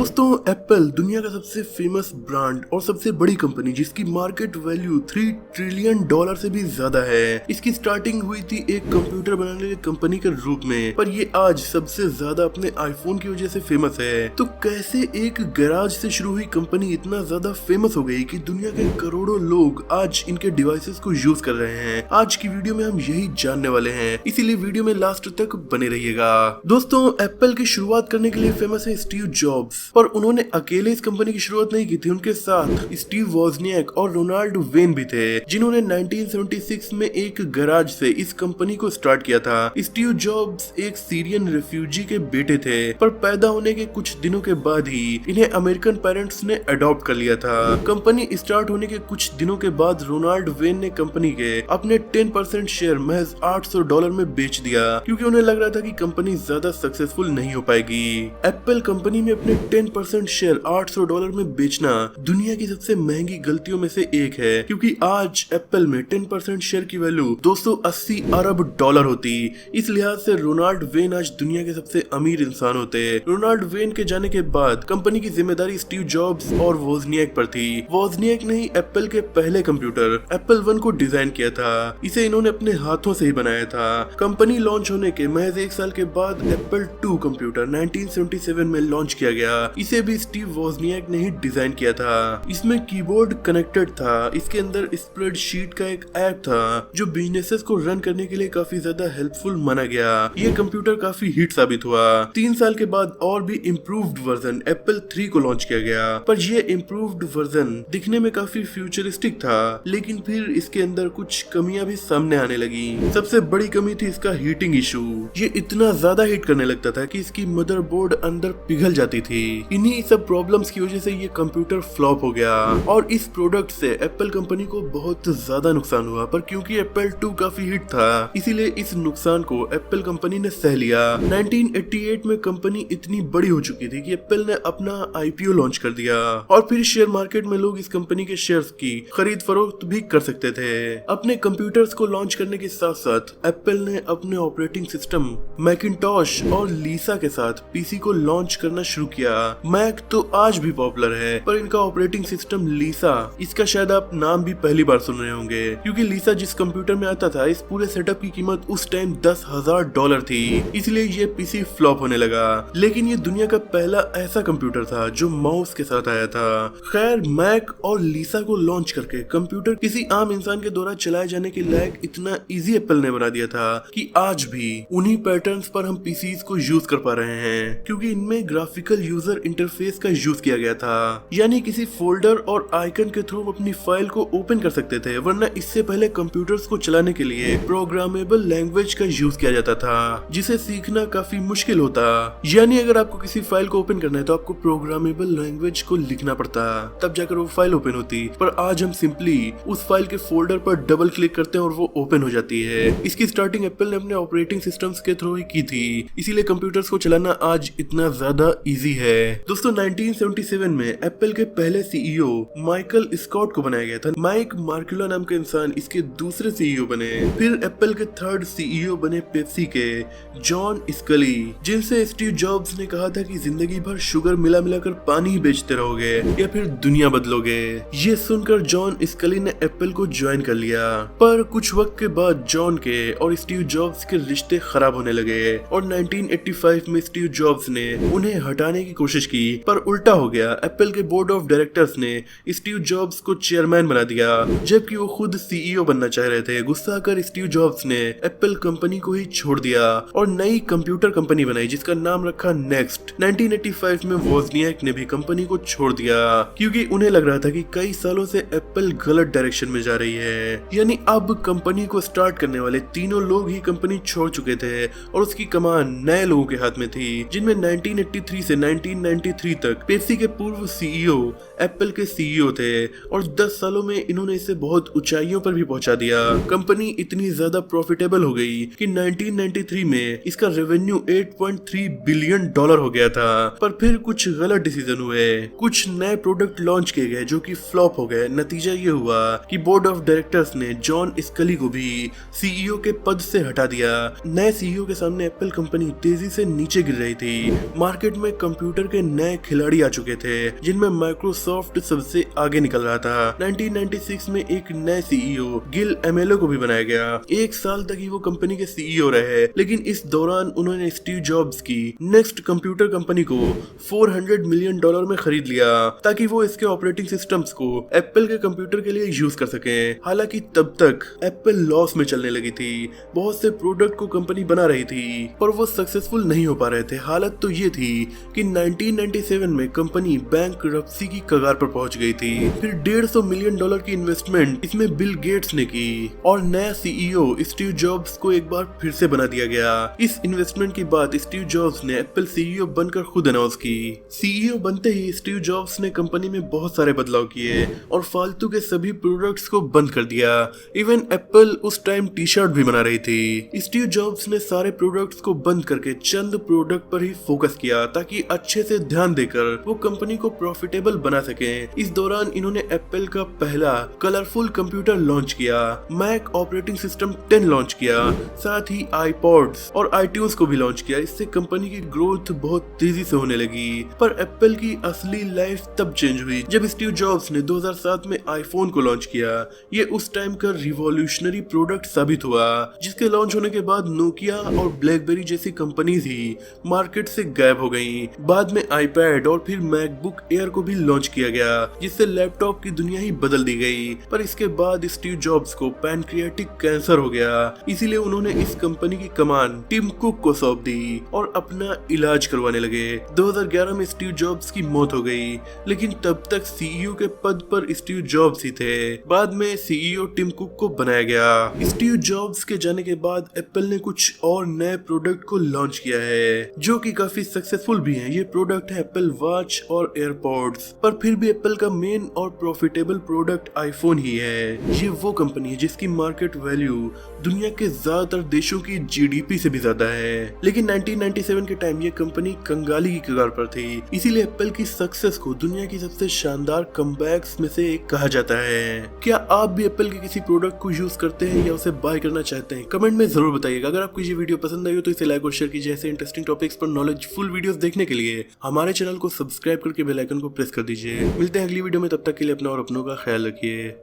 दोस्तों, एप्पल दुनिया का सबसे फेमस ब्रांड और सबसे बड़ी कंपनी जिसकी मार्केट वैल्यू $3 ट्रिलियन से भी ज्यादा है। इसकी स्टार्टिंग हुई थी एक कंप्यूटर बनाने वाली कंपनी के रूप में, पर ये आज सबसे ज्यादा अपने आईफोन की वजह से फेमस है। तो कैसे एक गैराज से शुरू हुई कंपनी इतना ज्यादा फेमस हो गई कि दुनिया के करोड़ों लोग आज इनके डिवाइसेस को यूज कर रहे हैं। आज की वीडियो में हम यही जानने वाले हैं, इसीलिए वीडियो में लास्ट तक बने रहिएगा। दोस्तों, एप्पल की शुरुआत करने के लिए फेमस है स्टीव जॉब्स, पर उन्होंने अकेले इस कंपनी की शुरुआत नहीं की थी। उनके साथ स्टीव वोजनियाक और रोनाल्ड वेन भी थे, जिन्होंने 1976 में एक गैराज से इस कंपनी को स्टार्ट किया था। स्टीव जॉब्स एक सीरियन रेफ्यूजी के बेटे थे, पर पैदा होने के कुछ दिनों के बाद ही इन्हें अमेरिकन पेरेंट्स ने अडॉप्ट कर लिया था। कंपनी स्टार्ट होने के कुछ दिनों के बाद रोनाल्ड वेन ने कंपनी के अपने 10% शेयर महज $800 में बेच दिया, क्योंकि उन्हें लग रहा था कि कंपनी ज्यादा सक्सेसफुल नहीं हो पाएगी। एप्पल कंपनी में अपने 10% शेयर $800 में बेचना दुनिया की सबसे महंगी गलतियों में से एक है, क्योंकि आज एप्पल में 10% शेयर की वैल्यू $280 अरब होती। इस लिहाज से रोनाल्ड वेन आज दुनिया के सबसे अमीर इंसान होते। रोनाल्ड वेन के जाने के बाद कंपनी की जिम्मेदारी स्टीव जॉब्स और वोजनियाक पर थी। वोजनियाक ने ही एप्पल के पहले कंप्यूटर एप्पल 1 को डिजाइन किया था। इसे इन्होंने अपने हाथों से ही बनाया था। कंपनी लॉन्च होने के महज 1 साल के बाद एप्पल 2 कंप्यूटर 1977 में लॉन्च किया गया। इसे भी स्टीव वोजनियाक ने ही डिजाइन किया था। इसमें कीबोर्ड कनेक्टेड था। इसके अंदर स्प्रेडशीट का एक ऐप था जो बिजनेसेस को रन करने के लिए काफी ज्यादा हेल्पफुल माना गया। ये कंप्यूटर काफी हिट साबित हुआ। 3 साल के बाद और भी इम्प्रूव्ड वर्जन एप्पल 3 को लॉन्च किया गया, पर ये इम्प्रूव्ड वर्जन दिखने में काफी फ्यूचरिस्टिक था, लेकिन फिर इसके अंदर कुछ कमियां भी सामने आने लगी। सबसे बड़ी कमी थी इसका हीटिंग इशू। ये इतना ज्यादा हीट करने लगता था कि इसकी मदरबोर्ड अंदर पिघल जाती थी। इन्हीं सब प्रॉब्लम्स की वजह से ये कंप्यूटर फ्लॉप हो गया और इस प्रोडक्ट से एप्पल कंपनी को बहुत ज्यादा नुकसान हुआ। पर क्योंकि एप्पल 2 काफी हिट था, इसीलिए इस नुकसान को एप्पल कंपनी ने सह लिया। 1988 में कंपनी इतनी बड़ी हो चुकी थी कि एप्पल ने अपना आईपीओ लॉन्च कर दिया और फिर शेयर मार्केट में लोग इस कंपनी के शेयर्स की खरीद फरोख्त भी कर सकते थे। अपने कंप्यूटर्स को लॉन्च करने के साथ साथ एप्पल ने अपने ऑपरेटिंग सिस्टम मैकिंटॉश और लीसा के साथ पीसी को लॉन्च करना शुरू किया। मैक तो आज भी पॉपुलर है, पर इनका ऑपरेटिंग सिस्टम लीसा, इसका शायद आप नाम भी पहली बार सुन रहे होंगे, क्योंकि लीसा जिस कंप्यूटर में आता था, इस पूरे सेटअप की कीमत उस टाइम $10,000 थी। इसलिए ये पीसी फ्लॉप होने लगा। लेकिन ये दुनिया का पहला ऐसा कंप्यूटर था जो माउस के साथ आया था। खैर, मैक और लीसा को लॉन्च करके कंप्यूटर किसी आम इंसान के द्वारा चलाए जाने के लायक इतना इजी एप्पल ने बना दिया था कि आज भी उन्हीं पैटर्न्स पर हम पीसीज को यूज कर पा रहे हैं, क्योंकि इनमें ग्राफिकल यूजर इंटरफेस का यूज किया गया था। यानी किसी फोल्डर और आइकन के थ्रू अपनी फाइल को ओपन कर सकते थे, वरना इससे पहले कंप्यूटर्स को चलाने के लिए प्रोग्रामेबल लैंग्वेज का यूज किया जाता था, जिसे सीखना काफी मुश्किल होता। यानी अगर आपको किसी फाइल को ओपन करना है तो आपको प्रोग्रामेबल लैंग्वेज को लिखना पड़ता, तब जाकर वो फाइल ओपन होती। पर आज हम सिंपली उस फाइल के फोल्डर पर डबल क्लिक करते हैं और वो ओपन हो जाती है। इसकी स्टार्टिंग एप्पल ने अपने ऑपरेटिंग सिस्टम्स के थ्रू ही की थी, इसीलिए कंप्यूटर्स को चलाना आज इतना ज्यादा इजी है। दोस्तों, 1977 में एप्पल के पहले सीईओ माइकल स्कॉट को बनाया गया था। माइक मार्कुला नाम के इंसान इसके दूसरे सीईओ बने। फिर एप्पल के थर्ड सीईओ बने पेप्सी के जॉन स्कली, जिनसे स्टीव जॉब्स ने कहा था कि जिंदगी भर शुगर मिला मिलाकर पानी ही बेचते रहोगे या फिर दुनिया बदलोगे। ये सुनकर जॉन स्कली ने एप्पल को ज्वाइन कर लिया, पर कुछ वक्त के बाद जॉन के और स्टीव जॉब्स के रिश्ते खराब होने लगे और 1985 में स्टीव जॉब्स ने उन्हें हटाने की कोशिश की, पर उल्टा हो गया। एप्पल के बोर्ड ऑफ डायरेक्टर्स ने स्टीव जॉब्स को चेयरमैन बना दिया, जबकि वो खुद सीईओ बनना चाह रहे थे। गुस्सा कर स्टीव जॉब्स ने एप्पल कंपनी को ही छोड़ दिया और नई कंप्यूटर कंपनी बनाई, जिसका नाम रखा नेक्स्ट। 1985 में वोजनियाक ने भी कंपनी को छोड़ दिया, क्योंकि उन्हें लग रहा था कि कई सालों से एप्पल गलत डायरेक्शन में जा रही है। यानी अब कंपनी को स्टार्ट करने वाले तीनों लोग ही कंपनी छोड़ चुके थे और उसकी कमान नए लोगों के हाथ में थी, जिनमें 1983 से 1993 तक पेप्सी के पूर्व सीईओ एप्पल के सीईओ थे और 10 सालों में इन्होंने इसे बहुत ऊंचाइयों पर भी पहुंचा दिया। कंपनी इतनी ज्यादा प्रॉफिटेबल हो गई कि 1993 में इसका रेवेन्यू $8.3 बिलियन हो गया था। पर फिर कुछ गलत डिसीजन हुए, कुछ नए प्रोडक्ट लॉन्च किए गए जो कि फ्लॉप हो गए। नतीजा ये हुआ कि बोर्ड ऑफ डायरेक्टर्स ने जॉन स्कली को भी सीईओ के पद से हटा दिया। नए सीईओ के सामने एप्पल कंपनी तेजी से नीचे गिर रही थी। मार्केट में कंप्यूटर कंप्यूटर के नए खिलाड़ी आ चुके थे जिनमें माइक्रोसॉफ्ट सबसे आगे निकल रहा था। 1996 में एक नए सीईओ गिल एमेलो को भी बनाया गया। एक साल तक ही वो कंपनी के सीईओ रहे, लेकिन इस दौरान उन्होंने स्टीव जॉब्स की नेक्स्ट कंप्यूटर कंपनी को $400 मिलियन में खरीद लिया ताकि वो इसके ऑपरेटिंग सिस्टम्स को एप्पल के कंप्यूटर के लिए यूज कर सके। हालांकि तब तक एप्पल लॉस में चलने लगी थी। बहुत से प्रोडक्ट को कंपनी बना रही थी पर वो सक्सेसफुल नहीं हो पा रहे थे। हालत तो ये थी कि 1997 में कंपनी बैंकरप्सी की कगार पर पहुंच गई थी। फिर $150 मिलियन की इन्वेस्टमेंट इसमें बिल गेट्स ने की और नया सीईओ स्टीव जॉब्स को एक बार फिर से बना दिया गया। इस इन्वेस्टमेंट के बाद स्टीव जॉब्स ने एप्पल सीईओ बनकर खुद अनाउंस की। सीईओ बनते ही स्टीव जॉब्स ने कंपनी में बहुत सारे बदलाव किए और फालतू के सभी प्रोडक्ट्स को बंद कर दिया। इवन एप्पल उस टाइम टी शर्ट भी बना रही थी। स्टीव जॉब्स ने सारे प्रोडक्ट्स को बंद करके चंद प्रोडक्ट पर ही फोकस किया ताकि अच्छे से ध्यान देकर वो कंपनी को प्रॉफिटेबल बना सके। इस दौरान इन्होंने एप्पल का पहला कलरफुल कंप्यूटर लॉन्च किया, मैक ऑपरेटिंग सिस्टम 10 लॉन्च किया, साथ ही आईपॉड्स और आईट्यून्स को भी लॉन्च किया। इससे कंपनी की ग्रोथ बहुत तेजी से होने लगी। पर एप्पल की असली लाइफ तब चेंज हुई जब स्टीव जॉब्स ने 2007 में आईफोन को लॉन्च किया। ये उस टाइम का रिवॉल्यूशनरी प्रोडक्ट साबित हुआ, जिसके लॉन्च होने के बाद नोकिया और ब्लैकबेरी जैसी कंपनीज ही मार्केट से गायब हो गई। बाद में आईपैड और फिर मैकबुक एयर को भी लॉन्च किया गया, जिससे लैपटॉप की दुनिया ही बदल दी गई। पर इसके बाद स्टीव जॉब्स को पैनक्रियाटिक कैंसर हो गया, इसीलिए उन्होंने इस कंपनी की कमान टिम कुक को सौंप दी और अपना इलाज करवाने लगे। 2011 में स्टीव जॉब्स की मौत हो गई, लेकिन तब तक सीईओ के पद पर स्टीव जॉब्स ही थे। बाद में सीईओ टिम कुक को बनाया गया। स्टीव जॉब्स के जाने के बाद एप्पल ने कुछ और नए प्रोडक्ट को लॉन्च किया है जो कि काफी सक्सेसफुल भी हैं। ये प्रोडक्ट है एप्पल वॉच और एयरपॉड्स। पर फिर भी एप्पल का मेन और प्रॉफिटेबल प्रोडक्ट आईफोन ही है। ये वो कंपनी है जिसकी मार्केट वैल्यू दुनिया के ज्यादातर देशों की जीडीपी से भी ज्यादा है। लेकिन 1997 के टाइम ये कंपनी कंगाली की कगार पर थी, इसीलिए एप्पल की सक्सेस को दुनिया की सबसे शानदार कमबैक्स में से एक कहा जाता है। क्या आप भी एप्पल के किसी प्रोडक्ट को यूज करते हैं या उसे बाय करना चाहते हैं? कमेंट में जरूर बताइएगा। अगर आपको ये वीडियो पसंद आई हो तो इसे लाइक और शेयर कीजिए। ऐसे इंटरेस्टिंग टॉपिक्स पर नॉलेजफुल वीडियोस देखने के लिए हमारे चैनल को सब्सक्राइब करके बेल आइकन को प्रेस कर दीजिए। मिलते हैं अगली वीडियो में, तब तक के लिए अपना और अपनों का ख्याल रखिए।